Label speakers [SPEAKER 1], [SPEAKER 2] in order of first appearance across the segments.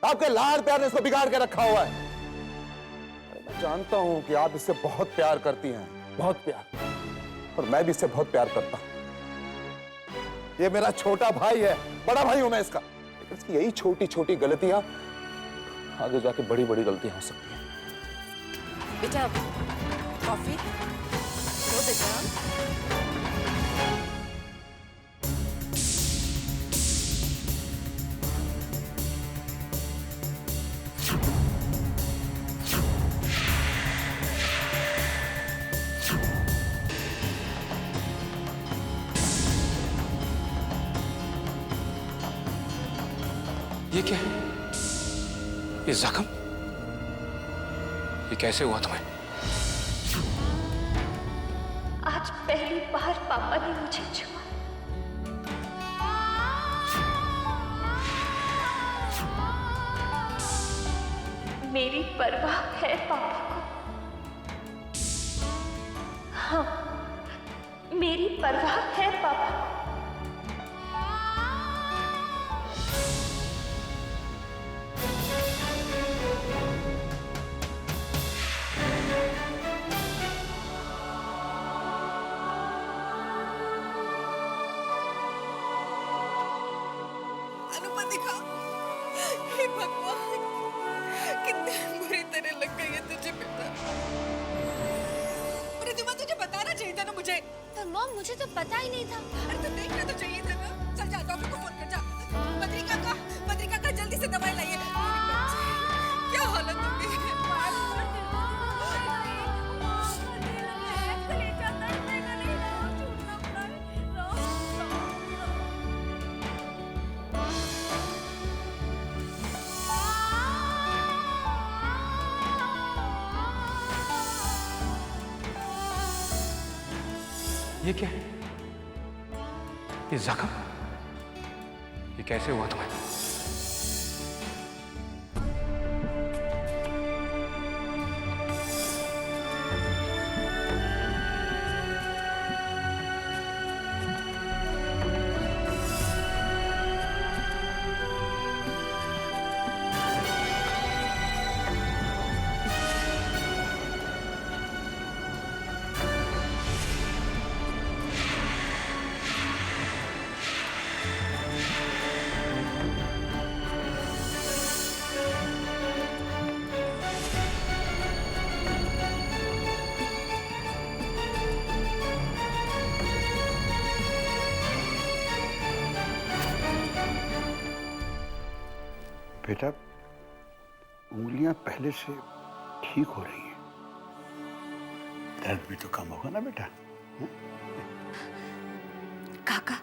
[SPEAKER 1] आपके लाड़ प्यार ने इसको बिगाड़ के रखा हुआ है। मैं जानता हूं कि आप इससे बहुत प्यार करती हैं, बहुत प्यार, और मैं भी इससे बहुत प्यार करता हूं। ये मेरा छोटा भाई है, बड़ा भाई हूं मैं इसका, लेकिन इसकी यही छोटी छोटी गलतियां आगे जाके बड़ी बड़ी गलतियां हो सकती हैं।
[SPEAKER 2] बेटा कॉफी लो बेटा।
[SPEAKER 3] ये क्या है? ये जख्म? ये कैसे हुआ तुम्हें?
[SPEAKER 4] आज पहली बार पापा ने मुझे छुआ। मेरी परवाह है पापा को। हाँ, मेरी परवाह है पापा को।
[SPEAKER 2] हे भगवान, कितनी बुरी तरह लग गई है तुझे बेटा। रिद्धिमा तुझे बताना चाहिए था ना मुझे।
[SPEAKER 4] पर मॉम मुझे तो पता ही नहीं था।
[SPEAKER 2] अरे तो देखना तो चाहिए था ना। चल जा डॉक्टर को फोन कर जा। पत्रिका का जल्दी से दवाई लाइए। क्या हालत हो गई है?
[SPEAKER 3] ये क्या है? ये जख्म? ये कैसे हुआ तुम्हें?
[SPEAKER 5] बेटा, उंगलियां पहले से ठीक हो रही हैं। दर्द भी तो कम होगा ना बेटा?
[SPEAKER 4] काका,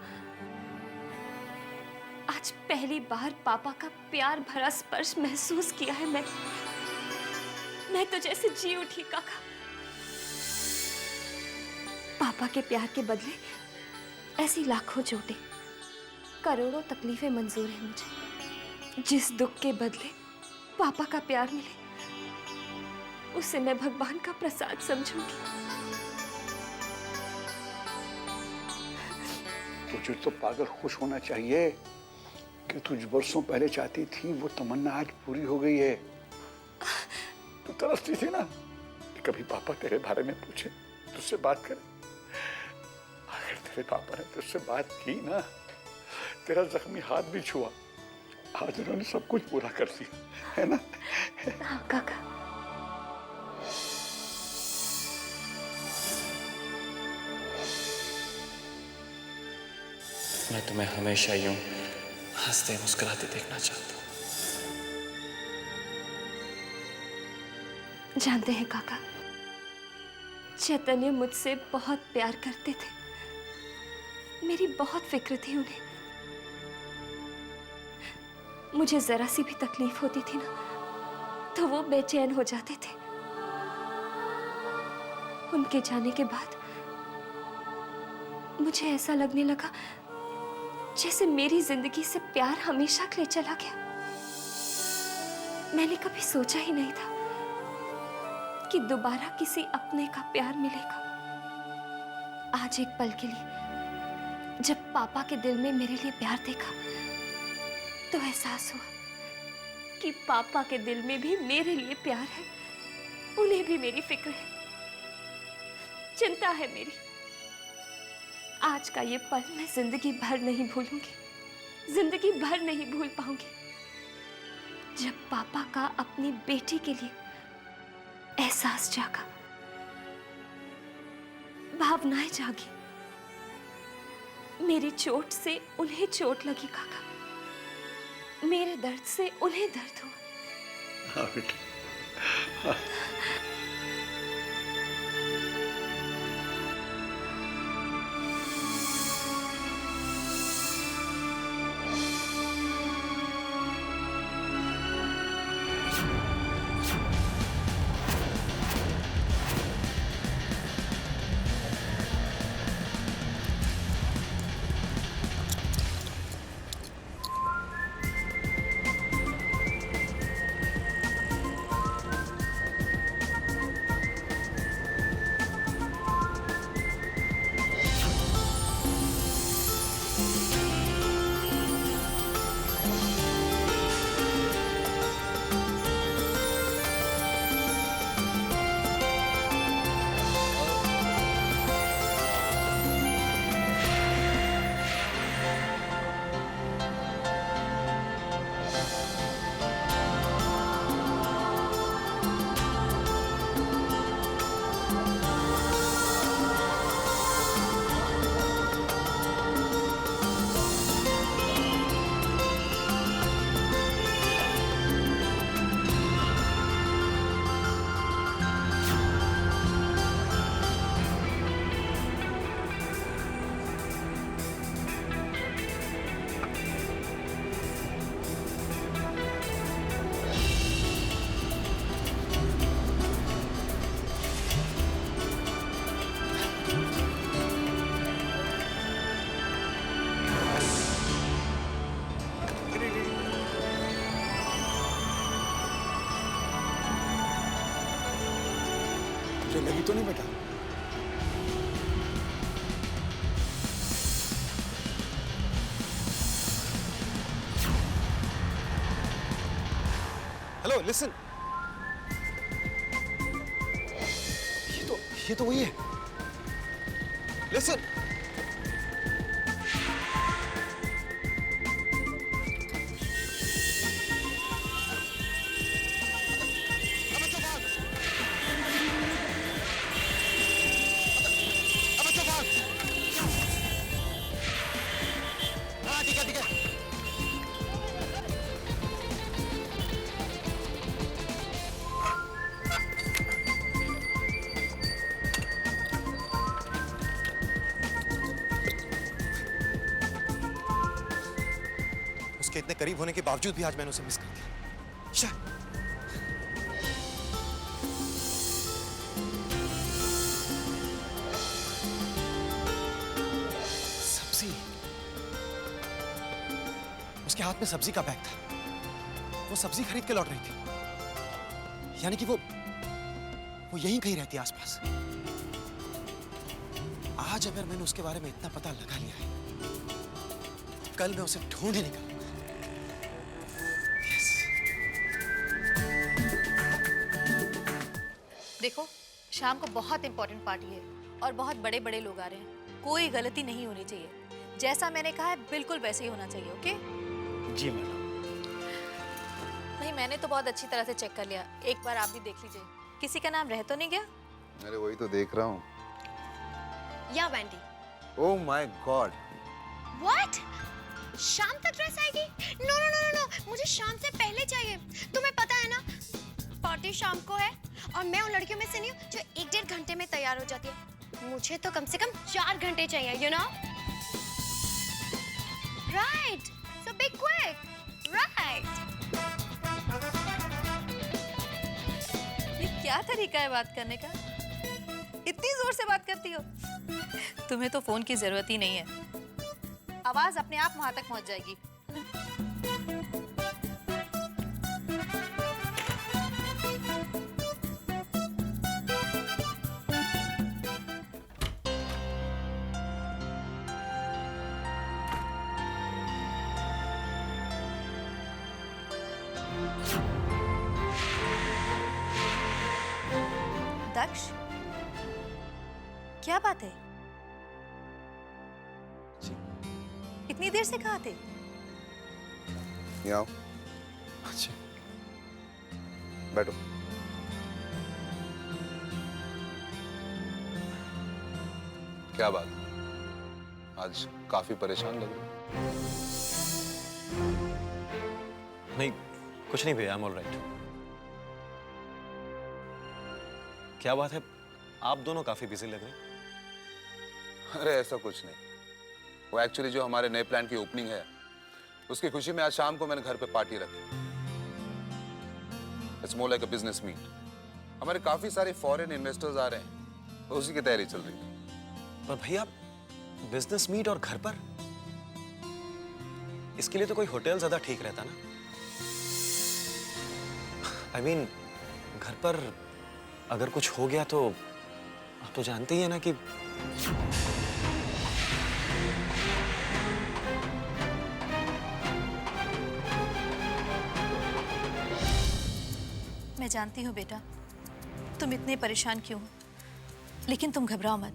[SPEAKER 4] आज पहली बार पापा का प्यार भरा स्पर्श महसूस किया है मैं तो जैसे जी उठी काका। पापा के प्यार के बदले ऐसी लाखों चोटें, करोड़ों तकलीफें मंजूर हैं मुझे। जिस दुख के बदले पापा का प्यार मिले, उसे मैं भगवान का प्रसाद समझूंगी।
[SPEAKER 5] तुझे तो पागल खुश होना चाहिए कि तुझ वर्षों पहले चाहती थी, वो तमन्ना आज पूरी हो गई है। तू तरसती थी ना कि कभी पापा तेरे बारे में पूछे, तुझसे बात करे। अगर तेरे पापा ने तुझसे बात की ना, तेरा जख्मी हाथ भी छुआ, आज उन्होंने सब कुछ पूरा कर दिया, है ना?
[SPEAKER 4] हाँ काका।
[SPEAKER 3] मैं तुम्हें हमेशा यूं हंसते मुस्कुराते देखना चाहता हूं।
[SPEAKER 4] जानते हैं काका, चैतन्य मुझसे बहुत प्यार करते थे। मेरी बहुत फिक्र थी उन्हें। मुझे जरा सी भी तकलीफ होती थी ना, तो वो बेचैन हो जाते थे। उनके जाने के बाद मुझे ऐसा लगने लगा जैसे मेरी जिंदगी से प्यार हमेशा के लिए चला गया। मैंने कभी सोचा ही नहीं था कि दोबारा किसी अपने का प्यार मिलेगा। आज एक पल के लिए जब पापा के दिल में मेरे लिए प्यार देखा, तो एहसास हुआ कि पापा के दिल में भी मेरे लिए प्यार है, उन्हें भी मेरी फिक्र है, चिंता है मेरी। आज का ये पल मैं जिंदगी भर नहीं भूलूंगी, जिंदगी भर नहीं भूल पाऊंगी। जब पापा का अपनी बेटी के लिए एहसास जागा, भावनाएं जागी, मेरी चोट से उन्हें चोट लगी काका, मेरे दर्द से उन्हें दर्द हुआ।
[SPEAKER 5] हाँ बेटा, हाँ। तुझे लगी तो नहीं बेटा?
[SPEAKER 6] हेलो लिसन, ये तो वही है। लिसन, हाँ ठीक है ठीक है। उसके इतने करीब होने के बावजूद भी आज मैंने उसे मिस कर दिया। शायद सब्जी, उसके हाथ में सब्जी का बैग था। वो सब्जी खरीद के लौट रही थी, यानी कि वो यहीं कहीं रहती है आसपास। आज अगर मैंने उसके बारे में इतना पता लगा लिया है, कल मैं उसे ढूंढ ही निकालूंगा।
[SPEAKER 7] देखो, शाम को बहुत इंपॉर्टेंट पार्टी है और बहुत बड़े बड़े लोग आ रहे हैं। कोई गलती नहीं होनी चाहिए। जैसा मैंने कहा है बिल्कुल वैसे ही होना चाहिए। ओके?
[SPEAKER 5] जी मैडम।
[SPEAKER 7] भाई मैंने तो बहुत अच्छी तरह से चेक कर लिया, एक बार आप भी देख लीजिए। किसी का नाम रह तो नहीं गया?
[SPEAKER 1] अरे वही तो देख रहा हूँ।
[SPEAKER 8] या Vendée.
[SPEAKER 1] Oh my God.
[SPEAKER 8] What? शाम तक ड्रेस आएगी? नो नो नो नो, मुझे शाम से पहले चाहिए। तुम्हें पता है ना, पार्टी शाम को है और मैं उन लड़कियों में से नहीं हूँ जो 1-1.5 घंटे में तैयार हो जाती है। मुझे तो कम से कम 4 घंटे चाहिए, you know? Right, so be quick, right.
[SPEAKER 7] ये क्या तरीका है बात करने का? इतनी जोर से बात करती हो? तुम्हें तो फोन की जरूरत ही नहीं है, आवाज अपने आप वहां तक पहुंच जाएगी। दक्ष, क्या बात है?
[SPEAKER 6] जी।
[SPEAKER 7] इतनी देर से कहाँ थे?
[SPEAKER 1] यहाँ आओ,
[SPEAKER 6] अच्छा।
[SPEAKER 1] बैठो। क्या बात, आज काफी परेशान लग रहे हो।
[SPEAKER 6] नहीं, कुछ नहीं भैया, आई एम ऑल राइट। क्या बात है, आप दोनों काफी बिजी लग रहे हैं।
[SPEAKER 1] अरे ऐसा कुछ नहीं, वो एक्चुअली जो हमारे नए प्लान की ओपनिंग है उसकी खुशी में आज शाम को मैंने घर पे पार्टी रखी। It's more like a business meet. हमारे काफी सारे फॉरेन इन्वेस्टर्स आ रहे हैं, तो उसी की तैयारी चल रही है।
[SPEAKER 6] पर भैया, बिजनेस मीट और घर पर, इसके लिए तो कोई होटल ज्यादा ठीक रहता ना। आई मीन, घर पर अगर कुछ हो गया तो आप तो जानते ही है ना कि
[SPEAKER 7] मैं जानती हूँ बेटा, तुम इतने परेशान क्यों हो, लेकिन तुम घबराओ मत।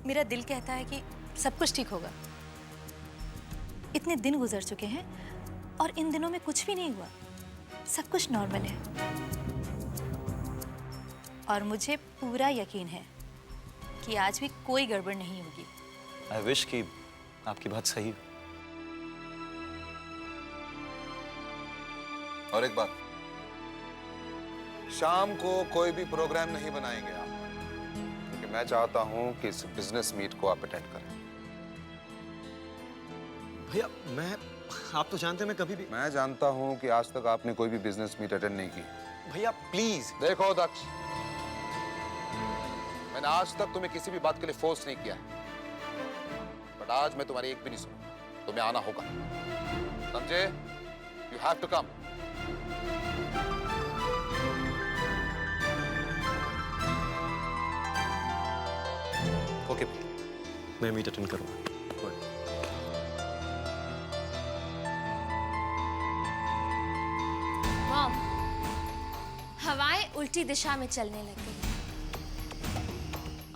[SPEAKER 7] मेरा दिल कहता है कि सब कुछ ठीक होगा। इतने दिन गुजर चुके हैं और इन दिनों में कुछ भी नहीं हुआ, सब कुछ नॉर्मल है। और मुझे पूरा यकीन है कि आज भी कोई गड़बड़ नहीं होगी।
[SPEAKER 6] आई विश कि आपकी बात सही हो।
[SPEAKER 1] और एक बात, शाम को कोई भी प्रोग्राम नहीं बनाएंगे आप, क्योंकि मैं चाहता हूं कि इस बिजनेस मीट को आप अटेंड करें।
[SPEAKER 6] भैया, आप तो जानते हैं मैं कभी भी।
[SPEAKER 1] मैं जानता हूं कि आज तक आपने कोई भी बिजनेस मीट अटेंड नहीं की।
[SPEAKER 6] भैया प्लीज।
[SPEAKER 1] देखो दक्ष, मैंने आज तक तुम्हें किसी भी बात के लिए फोर्स नहीं किया, बट आज मैं तुम्हारी एक भी नहीं सुनूंगा। तुम्हें आना होगा, समझे? You have to come.
[SPEAKER 6] Okay, मैं मीट अटेंड करूंगा।
[SPEAKER 8] मॉम, हवाएं उल्टी दिशा में चलने लग गई।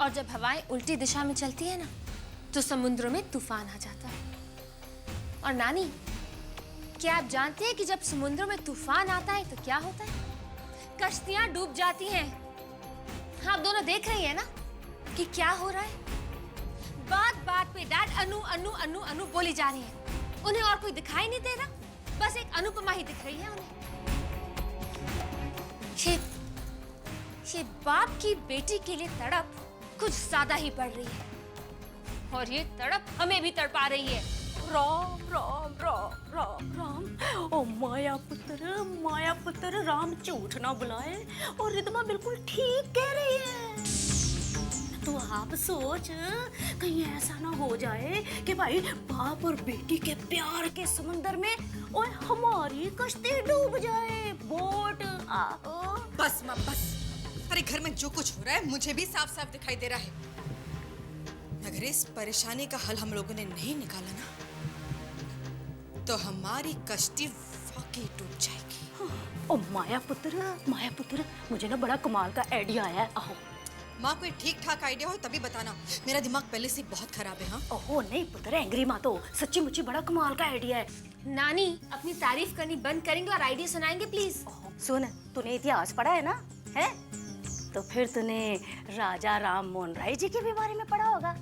[SPEAKER 8] और जब हवाएं उल्टी दिशा में चलती है ना, तो समुद्रों में तूफान आ जाता है। और नानी, क्या आप जानते हैं कि जब समुद्रों में तूफान आता है तो क्या होता है? कश्तियां डूब जाती हैं। आप दोनों देख रही हैं ना कि क्या हो रहा है। बात बात पे डैड अनु अनु अनु अनु बोली जा रही है। उन्हें और कोई दिखाई नहीं दे रहा, बस एक अनुपमा ही दिख रही है उन्हें। ये बाप की बेटी के लिए तड़प कुछ ज्यादा ही बढ़ रही है, और ये तड़प हमें भी तड़पा रही है।
[SPEAKER 9] राम राम राम राम राम। ओ माया पुत्र राम झूठ ना बुलाए। और रिदमा बिल्कुल ठीक कह रही है। तो आप सोच, कहीं ऐसा ना हो जाए कि भाई बाप और बेटी के प्यार के समंदर में और हमारी कश्ती डूब जाए। बोट आहो।
[SPEAKER 2] बस माँ बस। अरे घर में जो कुछ हो रहा है मुझे भी साफ साफ दिखाई दे रहा है। अगर इस परेशानी का हल हम लोगों ने नहीं निकाला ना, तो हमारी कश्ती वाकई डूब जाएगी।
[SPEAKER 9] ओ माया पुत्र, मुझे ना बड़ा कमाल का आइडिया आया है। आओ।
[SPEAKER 2] माँ, कोई ठीक ठाक आइडिया हो तभी बताना, मेरा दिमाग पहले से बहुत खराब है। हाँ
[SPEAKER 9] ओहो नहीं पुत्र, एंग्री मत हो, सच्ची मुच्ची बड़ा कमाल का आइडिया है।
[SPEAKER 8] नानी, अपनी तारीफ करनी बंद करेंगे और आइडिया सुनाएंगे प्लीज।
[SPEAKER 9] सुन, तूने इतिहास पढ़ा है ना? है तो फिर तूने राजा राम मोहन राय जी के भी बारे में पढ़ा होगा।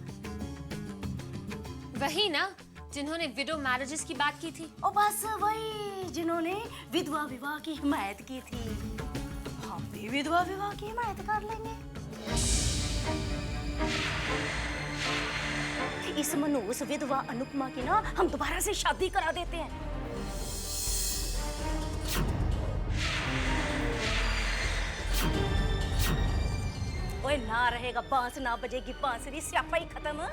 [SPEAKER 8] वही ना जिन्होंने विडो मैरिजेस की बात की थी।
[SPEAKER 9] और बस वही जिन्होंने विधवा विवाह की हिमायत की थी। हम भी विधवा विवाह की हिमायत कर लेंगे। इस मनहूस विधवा अनुपमा की ना हम दोबारा से शादी करा देते हैं। ओए ना रहेगा बांस, ना बजेगी बांसुरी, स्यापा ही खत्म।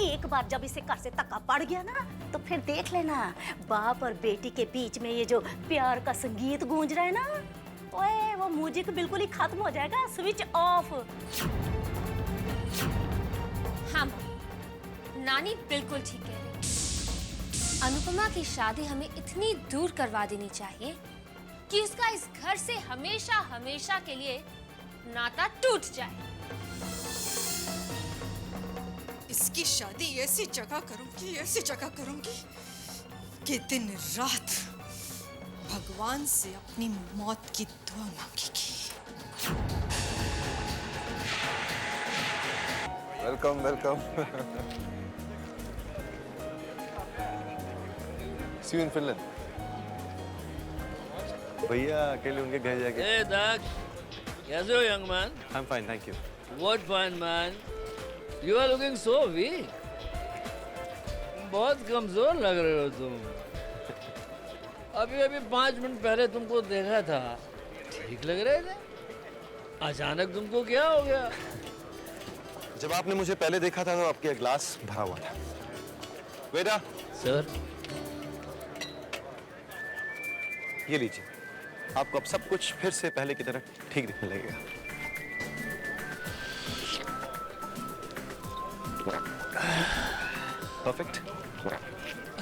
[SPEAKER 9] एक बार जब इसे घर से धक्का पड़ गया ना, तो फिर देख लेना बाप और बेटी के बीच में ये जो प्यार का संगीत गूंज रहा है ना, ओए वो म्यूजिक बिल्कुल ही खत्म हो जाएगा, स्विच ऑफ।
[SPEAKER 8] हाँ, नानी बिल्कुल ठीक कह रही है। अनुपमा की शादी हमें इतनी दूर करवा देनी चाहिए
[SPEAKER 10] कि इसका इस घर से हमेशा हमेशा के लिए नाता टूट जाए।
[SPEAKER 2] इसकी शादी ऐसी जगह करूंगी कि दिन रात भगवान से अपनी मौत की दुआ मांगेगी।
[SPEAKER 1] Welcome welcome. See you in Finland.
[SPEAKER 11] भैया अकेले उनके घर जाके।
[SPEAKER 12] Hey, Doug. कैसे हो young man?
[SPEAKER 11] I'm fine, thank you.
[SPEAKER 12] What fine man? You are looking so weak. बहुत कमजोर लग रहे हो तुम। अभी 5 मिनट पहले तुमको देखा था, ठीक लग रहे थे। अचानक तुमको क्या हो गया?
[SPEAKER 11] जब आपने मुझे पहले देखा था तो आपके ग्लास भरा हुआ था। बेटा।
[SPEAKER 12] सर।
[SPEAKER 11] ये लीजिए, आपको अब सब कुछ फिर से पहले की तरह ठीक दिखने लगेगा। परफेक्ट।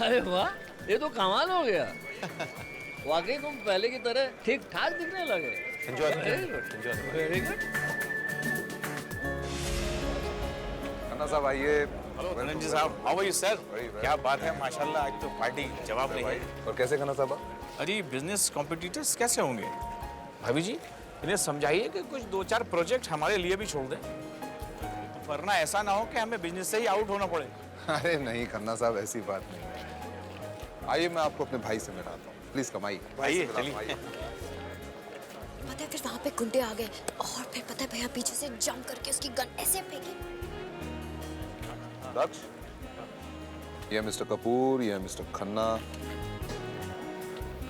[SPEAKER 12] अरे वाह, ये तो कमाल हो गया। वाकई तुम पहले की तरह ठीक ठाक दिखने लगे।
[SPEAKER 11] Enjoy.
[SPEAKER 12] Very good.
[SPEAKER 1] खन्ना साहब आइए।
[SPEAKER 13] हेलो धनंजय साहब, हाउ आर यू सर? क्या बात है, माशाल्लाह आज तो पार्टी जवाब नहीं है।
[SPEAKER 1] और कैसे खन्ना साहब?
[SPEAKER 13] अरे बिजनेस कॉम्पिटिटर्स कैसे होंगे? भाभी जी इन्हें समझाइए कि कुछ 2-4 प्रोजेक्ट हमारे लिए भी छोड़ दें, वरना ऐसा ना हो कि हमें बिजनेस से ही आउट होना पड़े।
[SPEAKER 1] अरे नहीं खन्ना साहब, ऐसी बात नहीं है। आइए मैं आपको अपने भाई से मिलाता हूँ। प्लीज कमाइए।
[SPEAKER 13] आइए चलिए।
[SPEAKER 8] पता है फिर वहाँ पे गुंडे आ गए और फिर पता है भैया पीछे से जंप करके उसकी गन ऐसे फेंकी।
[SPEAKER 1] दक्ष, ये मिस्टर कपूर, ये mister Khanna.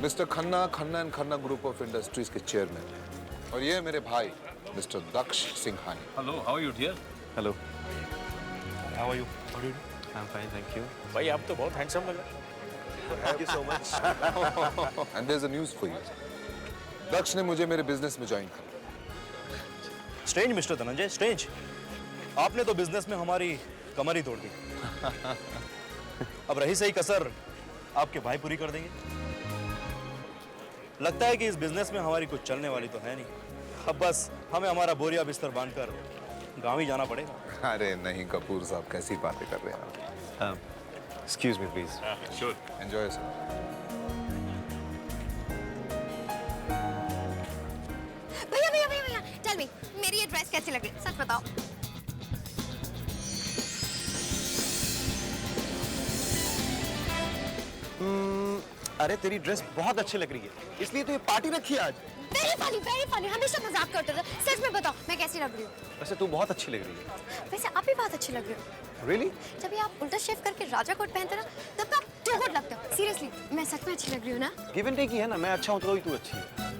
[SPEAKER 1] Mister Khanna Khanna and Khanna group of industries के चेयरमैन, और ये मेरे भाई mister Daksh Singhani.
[SPEAKER 13] Hello, how are you dear?
[SPEAKER 11] Hello.
[SPEAKER 13] How are you?
[SPEAKER 11] I'm fine, thank you.
[SPEAKER 13] भाई आप तो बहुत हैंडसम लगा।
[SPEAKER 11] Thank you so much.
[SPEAKER 1] And there's a news for you. दक्ष ने मुझे मेरे बिजनेस में ज्वाइन किया।
[SPEAKER 11] Strange, mister Dhananjay, strange. आपने तो बिजनेस में हमारी कमर ही तोड़ दी। अब रही सही कसर आपके भाई पूरी कर देंगे। लगता है कि इस बिजनेस में हमारी कुछ चलने वाली तो है नहीं। अब बस हमें हमारा बोरिया बिस्तर बांधकर गांव ही जाना पड़ेगा।
[SPEAKER 1] अरे नहीं कपूर साहब, कैसी बातें कर रहे हैं आप?
[SPEAKER 11] Excuse me, please.
[SPEAKER 13] Sure.
[SPEAKER 1] Enjoy sir.
[SPEAKER 8] भैया टेल मी, मेरी ये ड्रेस कैसी लग रही है? सच बताओ।
[SPEAKER 11] अरे तेरी ड्रेस बहुत अच्छी लग रही है, इसलिए तो ये पार्टी रखी है आज।
[SPEAKER 8] वेरी फनी, हमेशा मजाक करते थे। सच में बताओ मैं कैसी लग रही हूँ?
[SPEAKER 11] वैसे तू बहुत अच्छी लग रही है।
[SPEAKER 8] वैसे आप भी बहुत अच्छी लग रही हो।
[SPEAKER 11] Really?
[SPEAKER 8] जब ये आप उल्टा शेव करके राजा कोट पहनते ना, तब तो आप टू गुड लगते हो। सीरियसली, मैं सच में अच्छी लग रही हूँ ना?
[SPEAKER 11] गिव एंड टेक ही है ना, मैं अच्छा हूँ तो ही तू अच्छी है।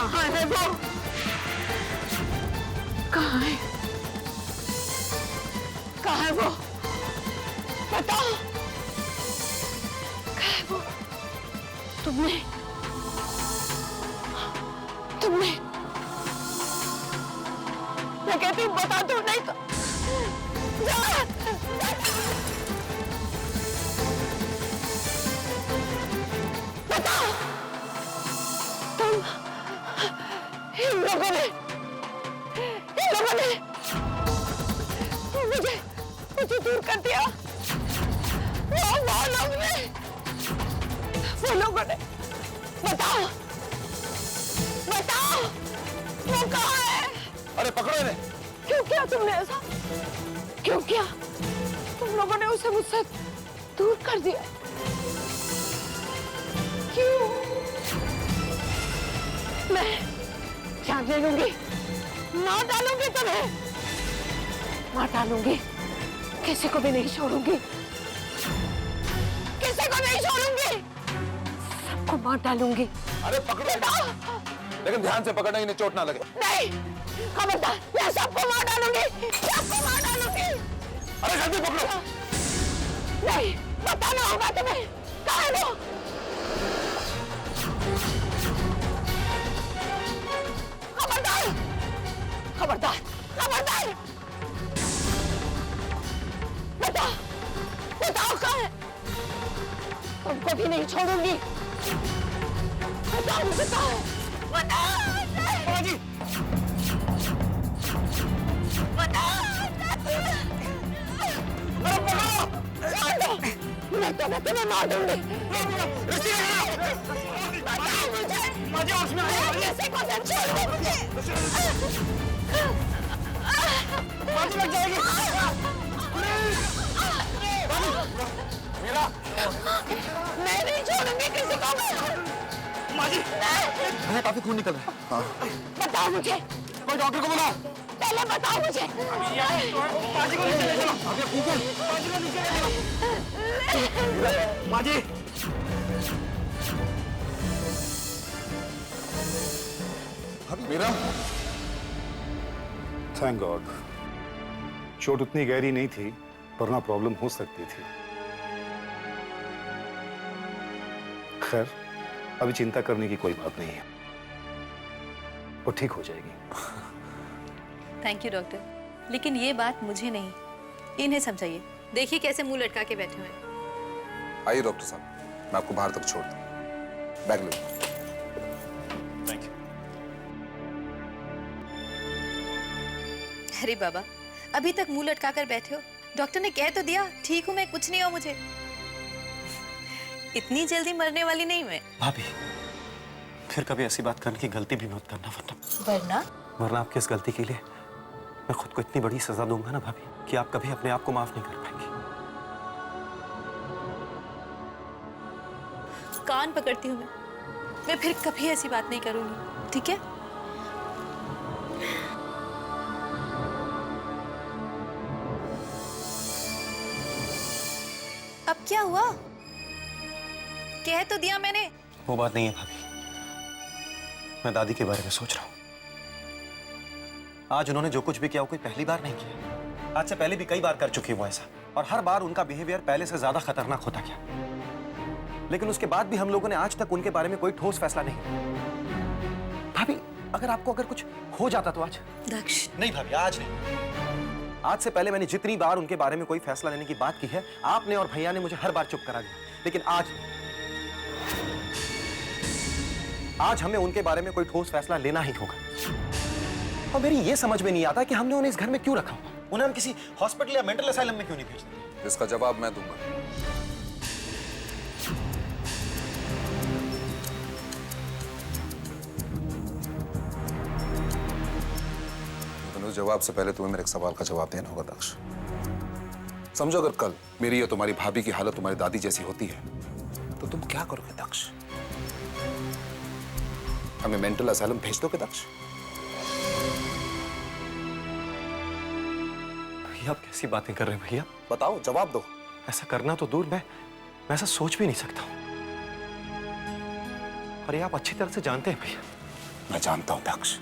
[SPEAKER 9] कहाँ है वो? कहाँ है? कहाँ है वो? बताओ, कहाँ है वो? तुमने मैं कहती हूँ बता दो, नहीं तो बताओ। तुम इन लोगों ने मुझे दूर कर दिया। वो लोगों ने बताओ वो कहाँ है?
[SPEAKER 1] अरे पकड़ो इन्हें।
[SPEAKER 9] क्यों किया तुमने ऐसा? क्यों किया? तुम लोगों ने उसे मुझसे दूर कर दिया। क्यों? मैं जान ले लूंगी, मार डालूंगी तुम्हें, मार डालूंगी, किसी को भी नहीं छोड़ूंगी, किसी को नहीं छोड़ूंगी, सबको मार डालूंगी।
[SPEAKER 1] अरे पकड़ो, लेकिन ध्यान से पकड़ना, इन्हें चोट ना लगे।
[SPEAKER 9] नहीं, खबरदार, मैं सबको मार डालूंगी, सबको मार डालूंगी।
[SPEAKER 1] अरे जल्दी पकड़ो।
[SPEAKER 9] नहीं, बताना होगा तुम्हें, कहाँ है वो? खबरदार, खबरदार, खबरदार, बताओ कहाँ है? तुमको भी नहीं छोड़ूंगी। बताओ मुझे कहाँ है? बताओ जी। मैं तुम्हें मार दूंगी। बताओ मुझे। किसी को नहीं छोड़ूंगी मुझे। लग जाएगी।
[SPEAKER 1] मेरा
[SPEAKER 9] मैं नहीं छोड़ूंगी किसी को।
[SPEAKER 1] मैं काफी खून निकल रहा है। हाँ।
[SPEAKER 9] बताओ मुझे,
[SPEAKER 1] कोई डॉक्टर को बुलाओ।
[SPEAKER 9] पहले बताओ मुझे।
[SPEAKER 1] माजी को नीचे ले चलो। अबे कुकुर। माजी को नीचे ले चलो। माजी।
[SPEAKER 5] मीरा, थैंक गॉड, चोट उतनी गहरी नहीं थी, वरना प्रॉब्लम हो सकती थी। खैर, अभी चिंता करने की कोई बात नहीं है, वो ठीक हो जाएगी।
[SPEAKER 7] थैंक यू डॉक्टर, लेकिन ये बात मुझे नहीं, इन्हें समझाइए। देखिए कैसे मुंह लटका के बैठे हुए हैं।
[SPEAKER 1] आइए डॉक्टर साहब, मैं आपको बाहर तक छोड़ दूं। Bag low.
[SPEAKER 5] Thank you.
[SPEAKER 7] अरे बाबा, अभी तक मुंह लटका कर बैठे हो। डॉक्टर ने कह तो दिया ठीक हूं मैं, कुछ नहीं हो मुझे। इतनी जल्दी मरने वाली नहीं मैं।
[SPEAKER 6] भाभी, फिर कभी ऐसी बात करने की गलती भी मत करना, वरना आपकी इस गलती के लिए मैं खुद को इतनी बड़ी सजा दूंगा ना भाभी, कि आप कभी अपने आप को माफ नहीं कर पाएंगी।
[SPEAKER 7] कान पकड़ती हूँ मैं फिर कभी ऐसी बात नहीं करूंगी, ठीक है? अब क्या हुआ? कह तो दिया मैंने।
[SPEAKER 6] वो बात नहीं है भाभी, मैं दादी के बारे में सोच रहा हूँ। आज उन्होंने जो कुछ भी किया वो कोई पहली बार नहीं किया, आज से पहले भी कई बार कर चुकी वो ऐसा, और हर बार उनका बिहेवियर पहले से ज्यादा खतरनाक होता गया। लेकिन उसके बाद भी हम लोगों ने आज तक उनके बारे में कोई ठोस फैसला नहीं लिया। भाभी, अगर आपको अगर कुछ हो जाता तो आज?
[SPEAKER 7] दक्ष,
[SPEAKER 6] नहीं भाभी, आज नहीं। आज से पहले मैंने जितनी बार उनके बारे में कोई फैसला लेने की बात की है, आपने और भैया ने मुझे हर बार चुप करा दिया। लेकिन आज हमें उनके बारे में कोई ठोस फैसला लेना ही होगा। और मेरी ये समझ में नहीं आता कि हमने उन्हें इस घर में क्यों रखा हुआ। उन्हें हम किसी हॉस्पिटल या मेंटल असाइलम में क्यों नहीं भेजते?
[SPEAKER 1] इसका जवाब मैं दूंगा। उस जवाब से पहले तुम्हें मेरे एक सवाल का जवाब देना होगा दक्ष। समझो अगर कल मेरी या तुम्हारी भाभी की हालत तुम्हारी दादी जैसी होती है तो तुम क्या करोगे दक्ष? हमें मेंटल असाइलम भेज दोगे दक्ष?
[SPEAKER 6] भैया, आप कैसी बातें कर रहे हैं भैया?
[SPEAKER 1] बताओ, जवाब दो।
[SPEAKER 6] ऐसा करना तो दूर, मैं ऐसा सोच भी नहीं सकता हूं। और ये आप अच्छी तरह से जानते हैं भैया,
[SPEAKER 1] मैं जानता हूं दक्ष,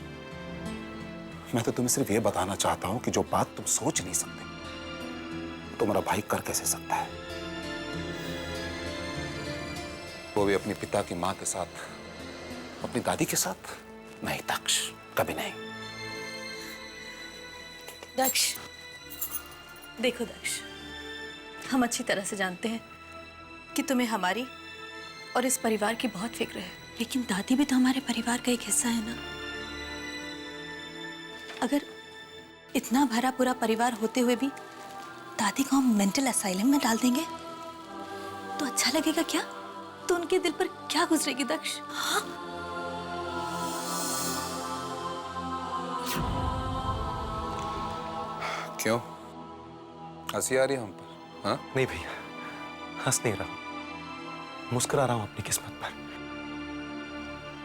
[SPEAKER 1] मैं तो तुम्हें सिर्फ ये बताना चाहता हूं कि जो बात तुम सोच नहीं सकते तुम्हारा भाई कर कैसे सकता है, वो भी अपने पिता की मां के साथ, अपनी दादी के साथ। नहीं दक्ष, कभी नहीं।
[SPEAKER 7] दक्ष, देखो दक्ष, हम अच्छी तरह से जानते हैं कि तुम्हें हमारी और इस परिवार की बहुत फिक्र है, लेकिन दादी भी तो हमारे परिवार का एक हिस्सा है ना। अगर इतना भरा पूरा परिवार होते हुए भी दादी को हम मेंटल असाइलम में डाल देंगे तो अच्छा लगेगा क्या? तो उनके दिल पर क्या गुजरेगी दक्ष? हाँ?
[SPEAKER 1] क्यों हंसी आ रही है हम पर? हाँ?
[SPEAKER 6] नहीं भैया, हंस नहीं रहा हूं, मुस्कुरा रहा हूं अपनी किस्मत पर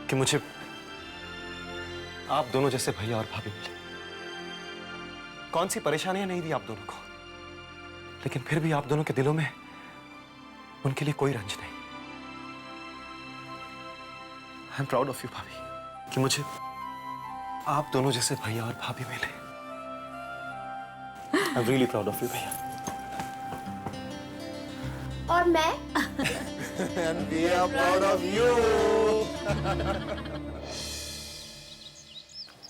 [SPEAKER 6] कि मुझे आप दोनों जैसे भैया और भाभी मिले। कौन सी परेशानियां नहीं दी आप दोनों को, लेकिन फिर भी आप दोनों के दिलों में उनके लिए कोई रंज नहीं। I am proud of you भाभी कि मुझे आप दोनों जैसे भैया और भाभी मिले। I am really proud of you भैया।
[SPEAKER 8] और मैं
[SPEAKER 1] And we are proud of you.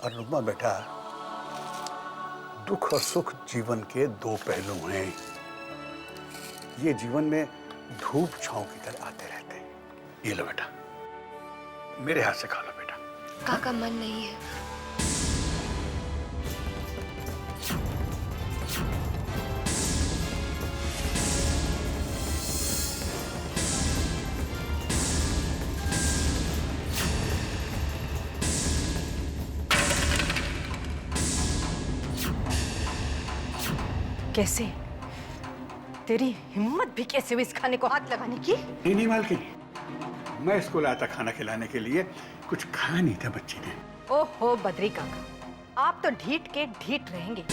[SPEAKER 5] Anupama बेटा, दुख और सुख जीवन के दो पहलू हैं। ये जीवन में धूप छांव की तरह आते रहते हैं। ये लो बेटा, मेरे हाथ से खा लो बेटा।
[SPEAKER 4] काका मन नहीं है।
[SPEAKER 9] कैसे? तेरी हिम्मत भी कैसे हुई इस खाने को हाथ लगाने की?
[SPEAKER 5] नहीं मालकिन, मैं इसको लाया था खाना खिलाने के लिए, कुछ खाया नहीं था बच्ची ने।
[SPEAKER 9] ओहो बद्री काका, आप तो ढीठ के ढीठ रहेंगे।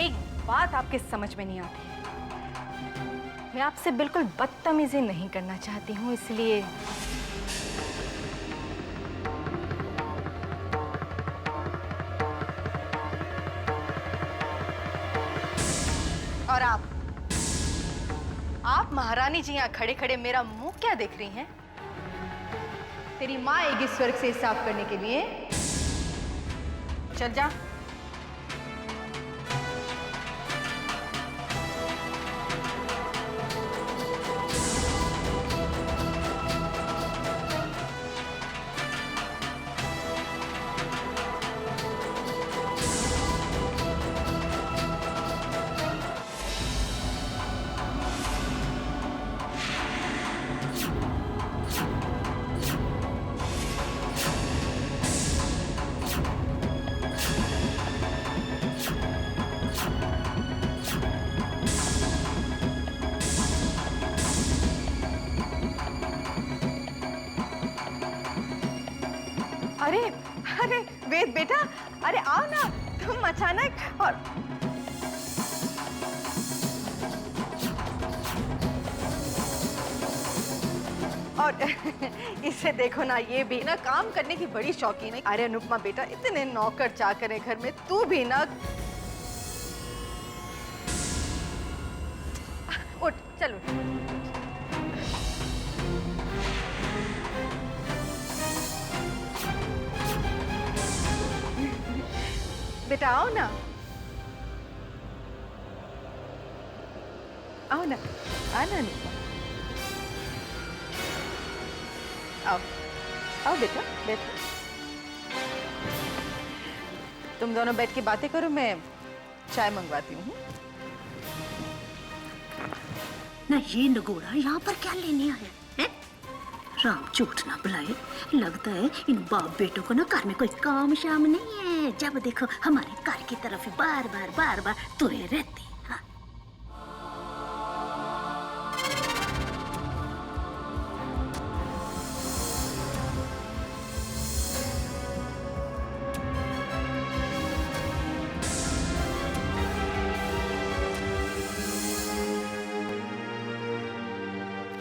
[SPEAKER 9] एक बात आपके समझ में नहीं आती, मैं आपसे बिल्कुल बदतमीजी नहीं करना चाहती हूँ, इसलिए और आप महारानी जी यहाँ खड़े खड़े मेरा मुंह क्या देख रही हैं? तेरी माँ आएगी स्वर्ग से साफ करने के लिए। चल जा। अरे अरे वेद बेटा, अरे आओ ना, तुम अचानक और इसे देखो ना, ये भी ना काम करने की बड़ी शौकीन है। अरे अनुपमा बेटा, इतने नौकर चाकर है घर में, तू भी ना उठ, चल उठ। बेटा आओ ना, आओ ना, आना नहीं, आओ आओ बेटा, बैठो। तुम दोनों बैठ के बातें करो, मैं चाय मंगवाती हूँ। ना ये नगोड़ा यहाँ पर क्या लेने आया है? राम झूठ ना बुलाए, लगता है इन बाप बेटों को ना घर में कोई काम शाम नहीं है। जब देखो हमारे घर की तरफ बार बार तुरे रहते। हाँ।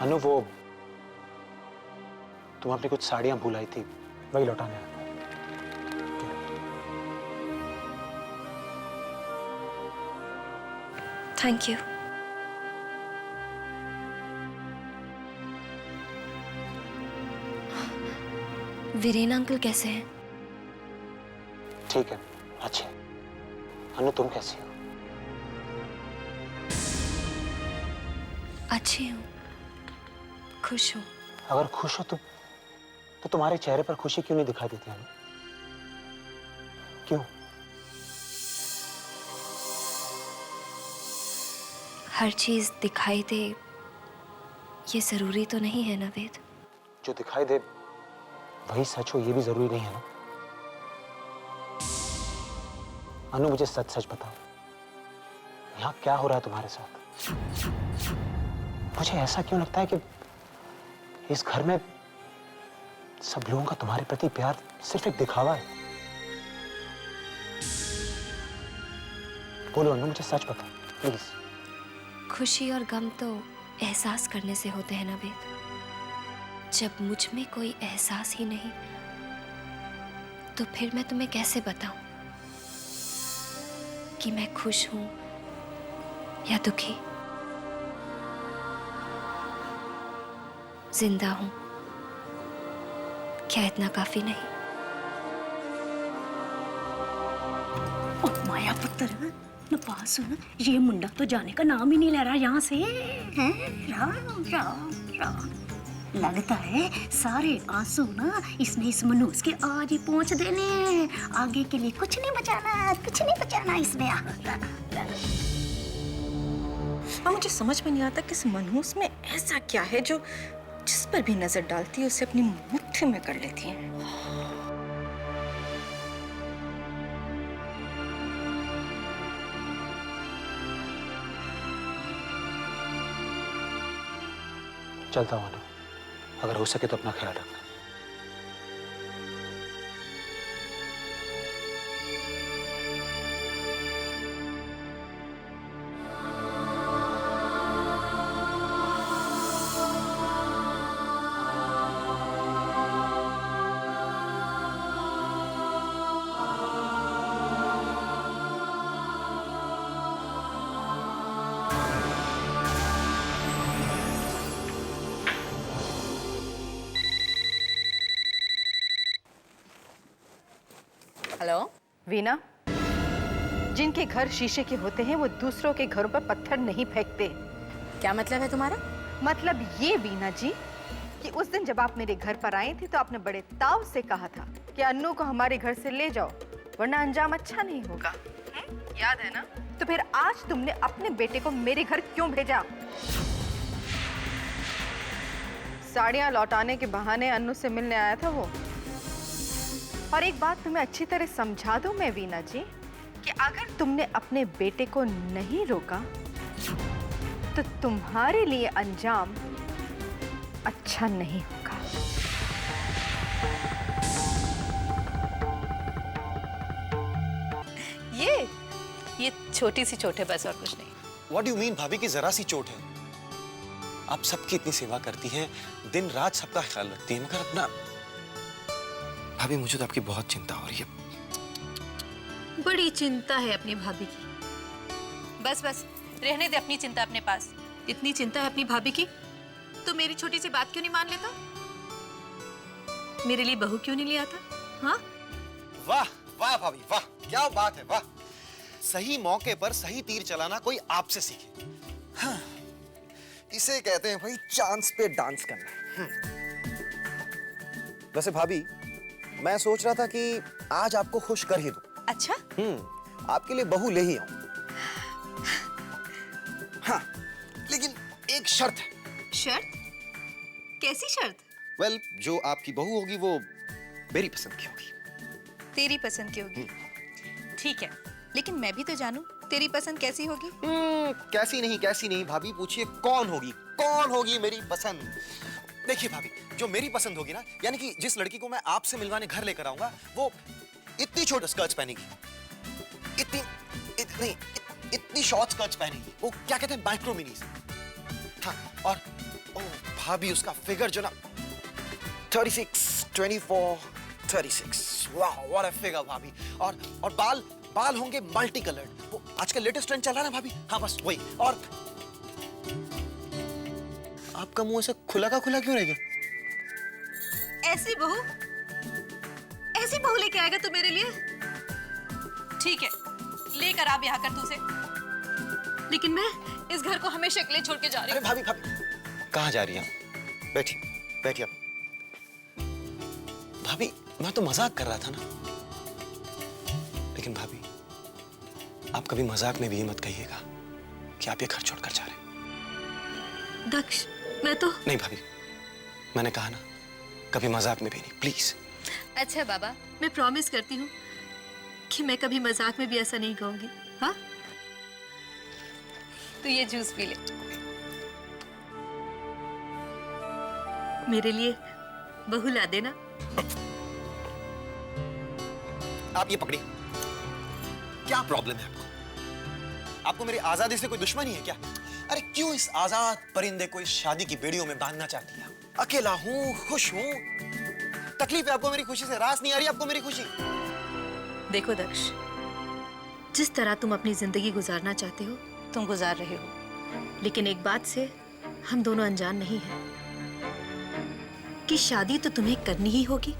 [SPEAKER 6] अनु, वो तुम अपनी कुछ साड़ियां भूल आई थी, वही लौटाने आया।
[SPEAKER 4] Thank you. वीरेन अंकल कैसे हैं?
[SPEAKER 6] ठीक है, अच्छे। अनु तुम कैसी हो?
[SPEAKER 4] अच्छी हूँ, खुश हूँ।
[SPEAKER 6] अगर खुश हो तो तुम्हारे चेहरे पर खुशी क्यों नहीं दिखाई देती अनु? क्यों?
[SPEAKER 4] हर चीज दिखाई दे ये जरूरी तो नहीं है ना वेद?
[SPEAKER 6] जो दिखाई दे वही सच हो ये भी जरूरी नहीं है ना? अनु मुझे सच सच बताओ, यहाँ क्या हो रहा है तुम्हारे साथ? मुझे ऐसा क्यों लगता है कि इस घर में सब लोगों का तुम्हारे प्रति प्यार सिर्फ एक दिखावा है? बोलो अनु, मुझे सच बताओ प्लीज।
[SPEAKER 4] खुशी और गम तो एहसास करने से होते हैं ना वेद। जब मुझ में कोई एहसास ही नहीं तो फिर मैं तुम्हें कैसे बताऊं कि मैं खुश हूं या दुखी, जिंदा हूं? क्या इतना काफी नहीं?
[SPEAKER 9] और माया पुत्र न पास हो ना, ये मुंडा तो जाने का नाम ही नहीं ले रहा यहाँ से। हैं? राम राम राम। लगता है सारे आंसू ना इसने इस मनोज के आज ही पहुंच देने हैं। आगे के लिए कुछ नहीं बचाना, कुछ नहीं बचाना इसने।
[SPEAKER 14] और मुझे समझ में नहीं आता कि इस मनहूस में ऐसा क्या है जो जिस पर भी नजर डालती है उसे अपनी मुट्ठी में कर लेती है।
[SPEAKER 6] चलता हूँ अनु, अगर हो सके तो अपना ख्याल रखना।
[SPEAKER 14] हेलो वीना, जिनके घर शीशे के होते हैं वो दूसरों के घरों पर पत्थर नहीं फेंकते। क्या मतलब है तुम्हारा? मतलब ये वीना जी कि उस दिन जब आप मेरे घर पर आई थी तो आपने बड़े ताव से कहा था कि अन्नू को हमारे घर से ले जाओ वरना अंजाम अच्छा नहीं होगा। याद है ना? तो फिर आज तुमने अपने बेटे को मेरे घर क्यों भेजा? साड़ियां लौटाने के बहाने अन्नू से मिलने आया था वो। और एक बात तुम्हें अच्छी तरह समझा दूं मैं वीना जी कि अगर तुमने अपने बेटे को नहीं रोका तो तुम्हारे लिए अंजाम अच्छा नहीं होगा।
[SPEAKER 7] ये छोटी सी चोट है बस, और कुछ नहीं।
[SPEAKER 6] What do you mean भाभी की जरा सी चोट है? आप सबकी इतनी सेवा करती हैं, दिन रात सबका ख्याल रखती हैं, मगर अपना भाभी मुझे तो आपकी बहुत चिंता हो रही है।
[SPEAKER 7] बड़ी चिंता है अपनी भाभी की। बस बस रहने दे अपनी चिंता अपने पास। इतनी चिंता है अपनी भाभी की तो मेरी छोटी सी बात क्यों नहीं मान लेता? मेरे लिए बहू क्यों नहीं ले आता? हाँ?
[SPEAKER 6] वाह वाह भाभी वाह, क्या बात है, वाह। सही मौके पर सही तीर चलाना कोई आपसे सीखे। हाँ, इसे कहते हैं भाई चांस पे डांस करना। वैसे भाभी मैं सोच रहा था कि आज आपको खुश कर ही दूं।
[SPEAKER 14] अच्छा?
[SPEAKER 6] आपके लिए बहू ले ही आऊं। हाँ, लेकिन एक शर्त है।
[SPEAKER 14] शर्त? कैसी शर्त?
[SPEAKER 6] वेल, जो आपकी बहू होगी वो मेरी पसंद की होगी।
[SPEAKER 14] तेरी पसंद की होगी? ठीक है, लेकिन मैं भी तो जानूं तेरी पसंद कैसी होगी?
[SPEAKER 6] कैसी नहीं भाभी, पूछिए कौन होगी मेरी पसंद। देखिए भाभी, जो मेरी पसंद होगी ना, यानी कि जिस लड़की को मैं आपसे मिलवाने घर लेकर आऊंगा, वो इतनी छोटी स्कर्ट्स पहनेगी, इतनी शॉर्ट स्कर्ट्स पहनेगी, वो क्या कहते हैं माइक्रो मिनीज। हाँ, और ओ भाभी उसका फिगर जो ना 36, 24, 36, वाह व्हाट अ फिगर भाभी। और बाल बाल होंगे मल्टी कलर्ड, वो आजकल लेटेस्ट ट्रेंड चल रहा है ना भाभी। हाँ बस वही। और आपका मुंह ऐसा खुला का खुला क्यों रह गया?
[SPEAKER 7] ऐसी बहू लेके आएगा तू मेरे लिए? ठीक है, लेकर आ ब्याह कर तू से, लेकिन मैं इस घर को हमेशा के लिए छोड़ के जा रही हूँ।
[SPEAKER 6] अरे भाभी भाभी कहाँ जा रही हैं? बैठिए बैठिए आप। भाभी मैं तो मजाक कर रहा था ना। लेकिन भाभी आप कभी मजाक में भी ये मत कहिएगा कि आप ये घर छोड़कर जा रहे हैं।
[SPEAKER 7] दक्ष, मैं तो
[SPEAKER 6] नहीं भाभी, मैंने कहा ना, कभी मजाक में भी नहीं, प्लीज।
[SPEAKER 7] अच्छा बाबा, मैं प्रॉमिस करती हूँ कि मैं कभी मजाक में भी ऐसा नहीं कहूंगी। हाँ, तो ये जूस पी ले। मेरे लिए बहू ला देना।
[SPEAKER 6] आप ये पकड़िए। क्या प्रॉब्लम है आपको? आपको मेरी आजादी से कोई दुश्मनी है क्या? अरे क्यों इस आजाद परिंदे को इस शादी की बेड़ियों में बांधना चाहती है? अकेला हूं, खुश हूं। तकलीफ है आपको मेरी खुशी से? रास नहीं आ रही आपको मेरी खुशी?
[SPEAKER 7] देखो दक्ष, जिस तरह तुम अपनी जिंदगी गुजारना चाहते हो तुम गुजार रहे हो, लेकिन एक बात से हम दोनों अनजान नहीं हैं कि शादी तो तुम्हें करनी ही होगी।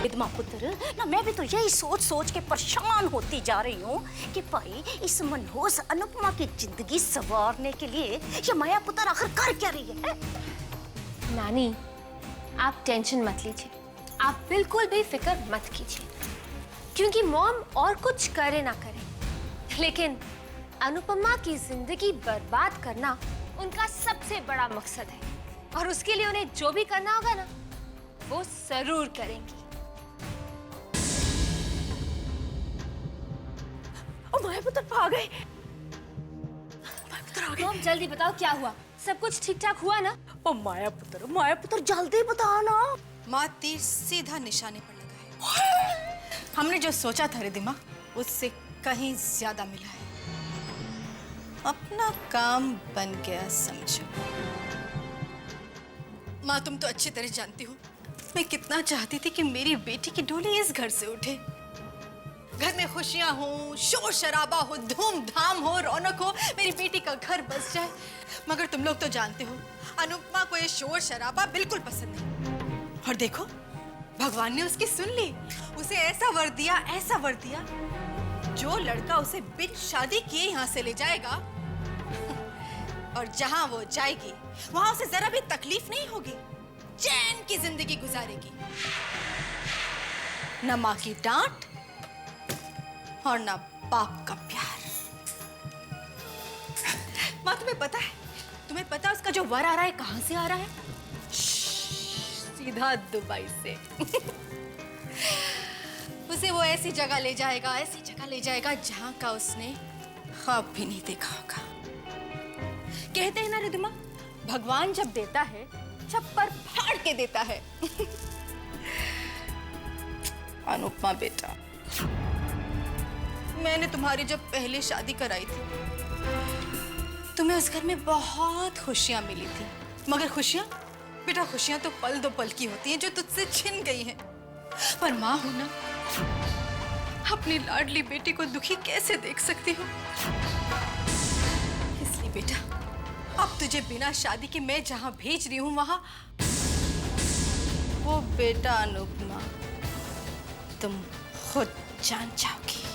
[SPEAKER 9] विधवा पुत्र ना, मैं भी तो यही सोच सोच के परेशान होती जा रही हूँ कि भाई इस मनहूस अनुपमा की जिंदगी संवारने के लिए ये माया पुत्र आखिर कर क्या रही है?
[SPEAKER 10] नानी, आप टेंशन मत लीजिए, आप बिल्कुल भी फिक्र मत कीजिए, क्योंकि मॉम और कुछ करे ना करे, लेकिन अनुपमा की जिंदगी बर्बाद करना उनका सबसे बड़ा मकसद है, और उसके लिए उन्हें जो भी करना होगा ना, वो जरूर करेंगी।
[SPEAKER 9] ओ माया पुत्र आ गए।
[SPEAKER 10] मॉम जल्दी बताओ क्या हुआ? सब कुछ ठीक ठाक हुआ ना?
[SPEAKER 9] ओ माया पुत्र जल्दी बताओ ना।
[SPEAKER 2] माँ, तीर सीधा निशाने पर लगा है। हमने जो सोचा था रिद्धिमा, उससे कहीं ज्यादा मिला है। अपना काम बन गया समझो। माँ, तुम तो अच्छी तरह जानती हो मैं कितना चाहती थी कि मेरी बेटी की डोली इस घर से उठे, घर में खुशियां हो, शोर शराबा हो, धूमधाम हो, रौनक हो, मेरी बेटी का घर बस जाए। मगर तुम लोग तो जानते हो अनुपमा को ये शोर शराबा बिल्कुल पसंद नहीं। और देखो, भगवान ने उसकी सुन ली, उसे ऐसा वर दिया जो लड़का उसे बिन शादी किए यहाँ से ले जाएगा, और जहां वो जाएगी वहां उसे जरा भी तकलीफ नहीं होगी, चैन की जिंदगी गुजारेगी। न माँ की डांट और ना बाप का प्यार। माँ, तुम्हें पता है उसका जो वर आ रहा है कहां से आ रहा है? सीधा दुबई से। उसे वो ऐसी जगह ले जाएगा जहां का उसने ख्वाब भी नहीं देखा होगा। कहते हैं ना रिद्धिमा, भगवान जब देता है छप्पर फाड़ के देता है। अनुपमा बेटा, मैंने तुम्हारी जब पहले शादी कराई थी, तुम्हें उस घर में बहुत खुशियां मिली थी, मगर खुशियां तो पल दो पल की होती हैं जो तुझसे छिन गई हैं। पर माँ हो ना, अपनी लाडली बेटी को दुखी कैसे देख सकती हो? इसलिए बेटा, अब तुझे बिना शादी के मैं जहां भेज रही हूं वहां वो बेटा अनुपमा तुम खुद जान जाओगी।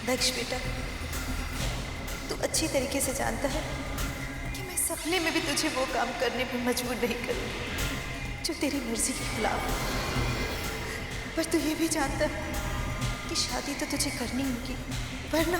[SPEAKER 15] दक्ष बेटा, तू अच्छी तरीके से जानता है कि मैं सपने में भी तुझे वो काम करने पर मजबूर नहीं करूंगी जो तेरी मर्जी के खिलाफ। पर तू ये भी जानता है कि शादी तो तुझे करनी होगी, वरना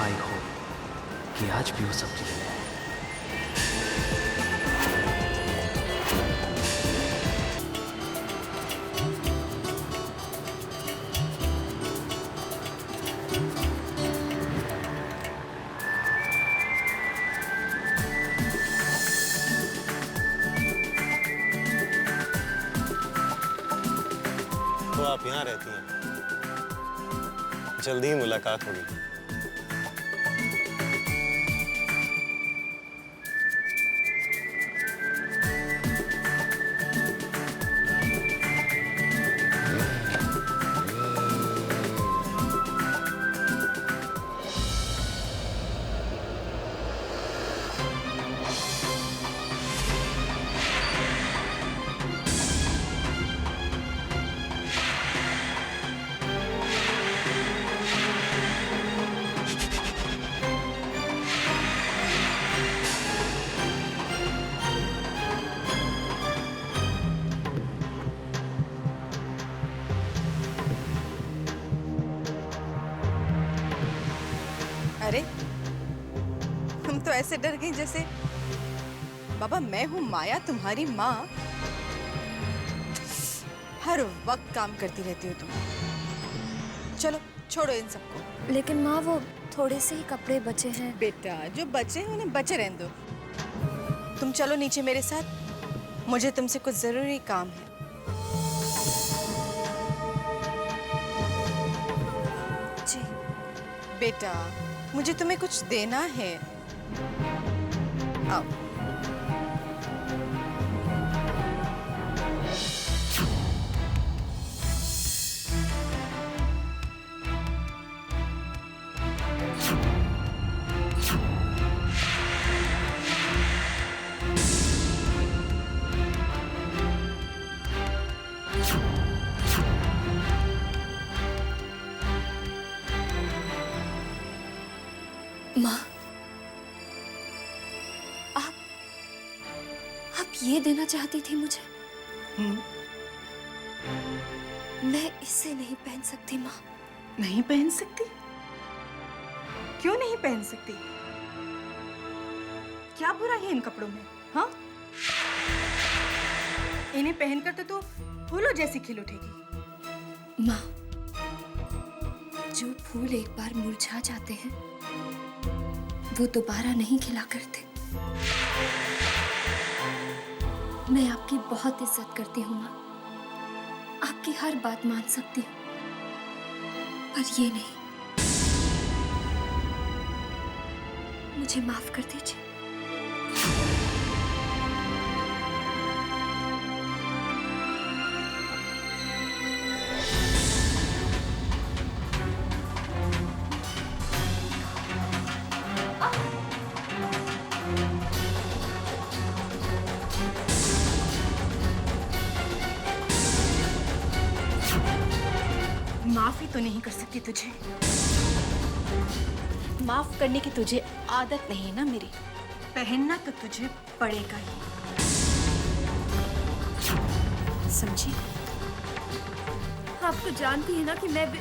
[SPEAKER 6] आई होप कि आज भी वो सब ठीक है।
[SPEAKER 16] तो आप यहाँ रहती हैं, जल्दी ही मुलाकात होगी।
[SPEAKER 2] अरे तुम तो ऐसे डर गई जैसे बाबा मैं हूं माया तुम्हारी माँ। हर वक्त काम करती रहती हो तुम। चलो छोड़ो इन सबको।
[SPEAKER 4] लेकिन माँ वो थोड़े से ही कपड़े बचे हैं।
[SPEAKER 2] बेटा जो बचे हैं उन्हें बचे रहने दो। तुम चलो नीचे मेरे साथ, मुझे तुमसे कुछ जरूरी काम है।
[SPEAKER 4] जी
[SPEAKER 2] बेटा मुझे तुम्हें कुछ देना है। आओ।
[SPEAKER 4] माँ, आप ये देना चाहती थी मुझे? मैं इसे नहीं पहन सकती माँ।
[SPEAKER 14] नहीं पहन सकती? क्यों नहीं पहन सकती? क्या बुरा है इन कपड़ों में? हाँ, इन्हें पहनकर तो तू फूलों जैसी खिल उठेगी।
[SPEAKER 4] माँ, जो फूल एक बार मुरझा जाते हैं वो दोबारा नहीं खिला करते। मैं आपकी बहुत इज्जत करती हूँ माँ, आपकी हर बात मान सकती हूँ, पर ये नहीं। मुझे माफ कर दीजिए।
[SPEAKER 14] माफी तो नहीं कर सकती तुझे।
[SPEAKER 9] माफ करने की तुझे आदत नहीं है ना मेरी।
[SPEAKER 14] पहनना तो तुझे पड़ेगा ही,
[SPEAKER 4] समझी? आप तो जानती है ना कि मैं भी...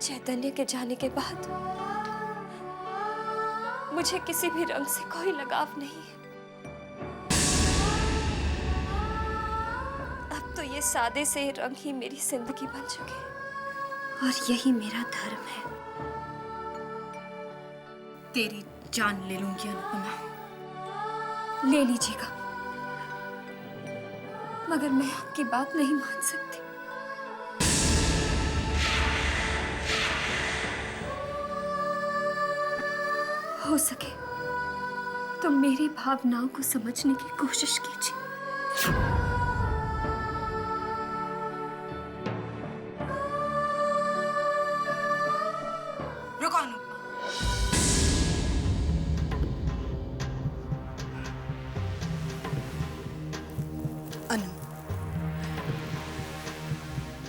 [SPEAKER 4] चैतन्य के जाने के बाद मुझे किसी भी रंग से कोई लगाव नहीं है। अब तो ये सादे से रंग ही मेरी जिंदगी बन चुके हैं और यही मेरा धर्म है।
[SPEAKER 14] तेरी जान ले लूंगी अनुपमा।
[SPEAKER 4] ले लीजिएगा, मगर मैं आपकी बात नहीं मान सकती। हो सके तो मेरी भावनाओं को समझने की कोशिश कीजिए।
[SPEAKER 2] रुको अनुपमा। अनु,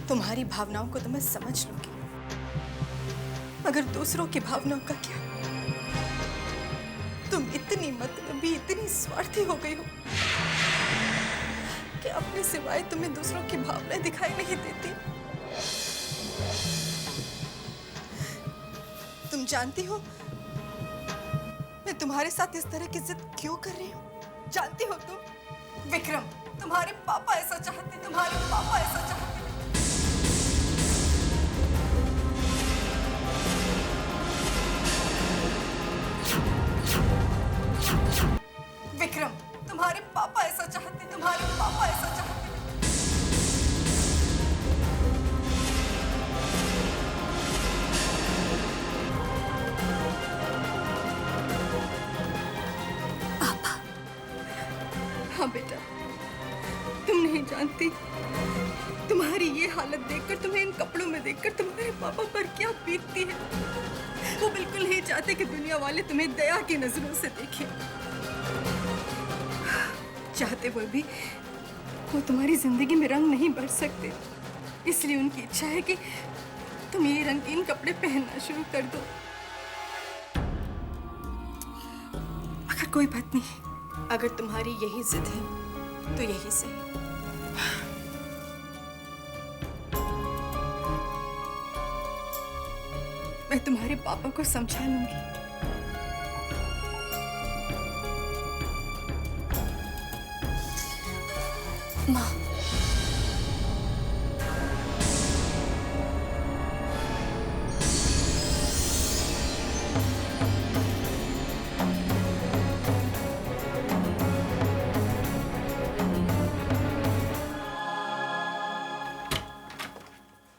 [SPEAKER 2] तुम्हारी भावनाओं को तो मैं समझ लूंगी, मगर दूसरों की भावनाओं का क्या? तुम इतनी मतलबी, इतनी स्वार्थी हो गई हो कि अपने सिवाय तुम्हें दूसरों की भावनाएं दिखाई नहीं देती। तुम जानती हो मैं तुम्हारे साथ इस तरह की जिद क्यों कर रही हूँ? जानती हो तुम? विक्रम, तुम्हारे पापा ऐसा चाहते, तुम्हारे पापा ऐसा चाहते। विक्रम, तुम्हारे पापा ऐसा चाहते, तुम्हारे पापा ऐसा चाहते। पापा। हाँ बेटा, तुम नहीं जानती तुम्हारी ये हालत देखकर, तुम्हें इन कपड़ों में देखकर तुम्हारे पापा पर क्या बीतती है। वो बिल्कुल नहीं चाहते कि दुनिया वाले तुम्हें दया की नजरों से देखें। चाहते हुए भी वो तुम्हारी जिंदगी में रंग नहीं भर सकते, इसलिए उनकी इच्छा है कि तुम ये रंगीन कपड़े पहनना शुरू कर दो। मगर कोई बात नहीं, अगर तुम्हारी यही जिद है तो यही सही। मैं तुम्हारे पापा को समझा लूंगी। माँ,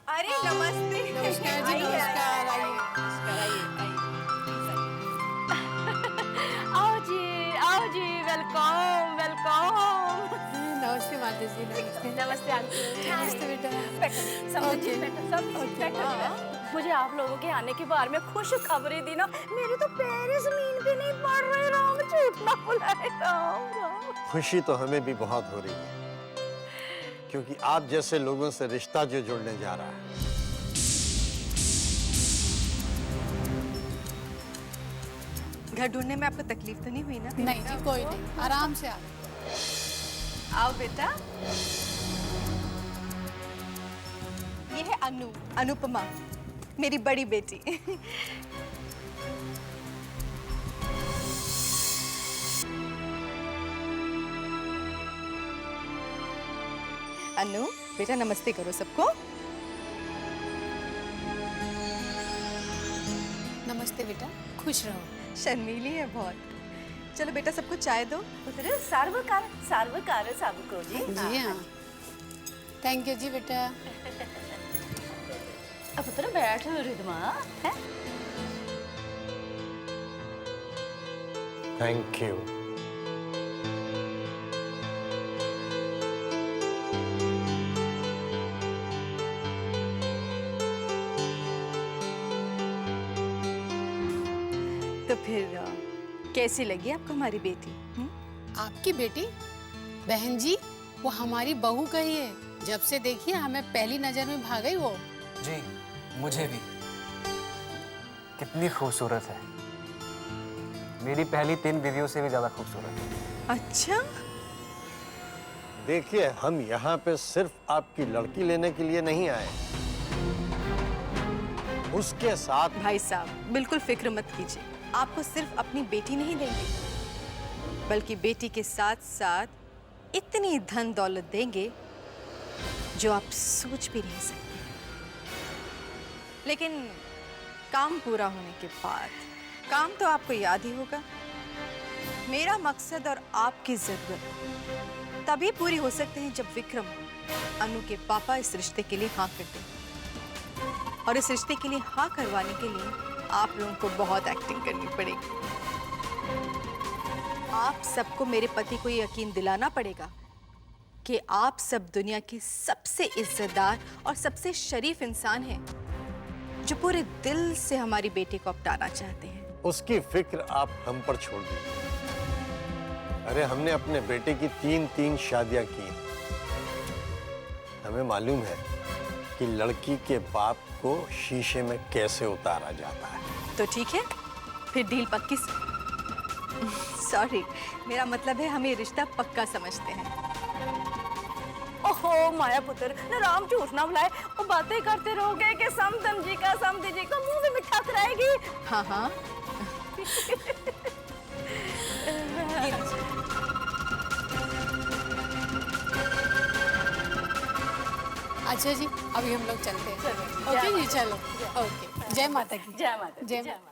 [SPEAKER 2] अरे नमस्ते।
[SPEAKER 17] नमस्कार जी, नमस्कार।
[SPEAKER 9] आओ जी, वेलकम वेलकम।
[SPEAKER 17] नमस्ते माता जी। नमस्ते।
[SPEAKER 9] नमस्ते आंटी।
[SPEAKER 17] नमस्ते बेटा।
[SPEAKER 9] मुझे आप लोगों के आने के बारे में खुश खबरें दी ना, मेरे तो पैर जमीन पे नहीं पड़ रहे। राम, झूठ ना बुलाए। राम राम।
[SPEAKER 16] खुशी तो हमें भी बहुत हो रही है, क्योंकि आप जैसे लोगों से रिश्ता जो जुड़ने जा रहा है।
[SPEAKER 2] घर ढूंढने में आपको तकलीफ तो नहीं हुई ना?
[SPEAKER 17] नहीं जी, कोई नहीं, आराम से आओ।
[SPEAKER 2] आओ बेटा। ये है अनु, अनुपमा, मेरी बड़ी बेटी। अनु बेटा, नमस्ते करो सबको।
[SPEAKER 17] नमस्ते बेटा, खुश रहो।
[SPEAKER 2] शर्मीली है बहुत। चलो बेटा, सबको चाय दो।
[SPEAKER 9] सार्वकार सार्वकार सबको जी।
[SPEAKER 17] जी हाँ, थैंक यू जी बेटा।
[SPEAKER 9] अब पुत्र बैठ रिदमा है।
[SPEAKER 16] Thank you.
[SPEAKER 2] तो फिर कैसी लगी आपको हमारी बेटी?
[SPEAKER 17] आपकी बेटी? बहन जी, वो हमारी बहू का ही है। जब से देखिए हमें पहली नजर में भाग गई वो।
[SPEAKER 6] जी, मुझे भी। कितनी खूबसूरत है, मेरी पहली 3 बीवियों से भी ज्यादा खूबसूरत है।
[SPEAKER 2] अच्छा?
[SPEAKER 16] देखिए, हम यहाँ पे सिर्फ आपकी लड़की लेने के लिए नहीं आए, उसके साथ।
[SPEAKER 2] भाई साहब, बिल्कुल फिक्र मत कीजिए। आपको सिर्फ अपनी बेटी नहीं देंगे, बल्कि बेटी के साथ साथ इतनी धन दौलत देंगे जो आप सोच भी नहीं सकते। लेकिन काम पूरा होने के बाद, काम तो आपको याद ही होगा, मेरा मकसद और आपकी जरूरत तभी पूरी हो सकते हैं जब विक्रम, अनु के पापा इस रिश्ते के लिए हाँ करते हैं। और इस रिश्ते के लिए हाँ करवाने के लिए आप लोगों को बहुत एक्टिंग करनी पड़ेगी।
[SPEAKER 14] आप सबको मेरे पति को ये यकीन दिलाना पड़ेगा कि आप सब दुनिया के सबसे इज्जतदार और सबसे शरीफ इंसान हैं, जो पूरे दिल से हमारी बेटी को अपनाना चाहते हैं।
[SPEAKER 16] उसकी फिक्र आप हम पर छोड़ दीजिए। अरे हमने अपने बेटे की 3 शादियां की। हमें मालूम है कि लड़की के बाप को शीशे में कैसे उतारा जाता है।
[SPEAKER 14] तो ठीक है, फिर डील पक्की। सॉरी, मेरा मतलब है हम ये रिश्ता पक्का समझते हैं।
[SPEAKER 9] ओहो माया पुत्र, न राम झूठ ना बुलाए और बातें करते रहोगे कि समधन जी का समधी जी का मुंह में मिठा कराएगी।
[SPEAKER 14] हाँ हाँ।
[SPEAKER 17] अच्छा जी, अभी हम लोग चलते हैं। ओके जी, चलो। ओके, जय माता की।
[SPEAKER 9] जय माता,
[SPEAKER 17] जय माता।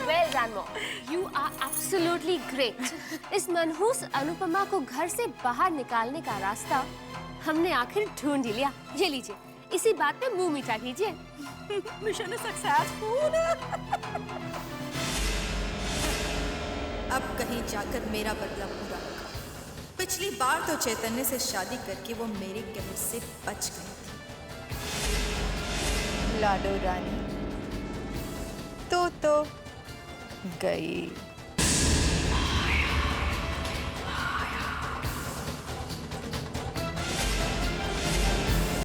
[SPEAKER 10] Well done, Mom. You are absolutely great. इस मनहूस अनुपमा को घर से बाहर निकालने का रास्ता हमने आखिर ढूंढ ही लिया। ये लीजिए, इसी बात पे मुंह मीठा कीजिए।
[SPEAKER 9] Mission successful.
[SPEAKER 15] अब कहीं जाकर मेरा बदला पूरा होगा। पिछली बार तो चैतन्य से शादी करके वो मेरे कहर से बच गई थी।
[SPEAKER 14] लाडो रानी तो गई।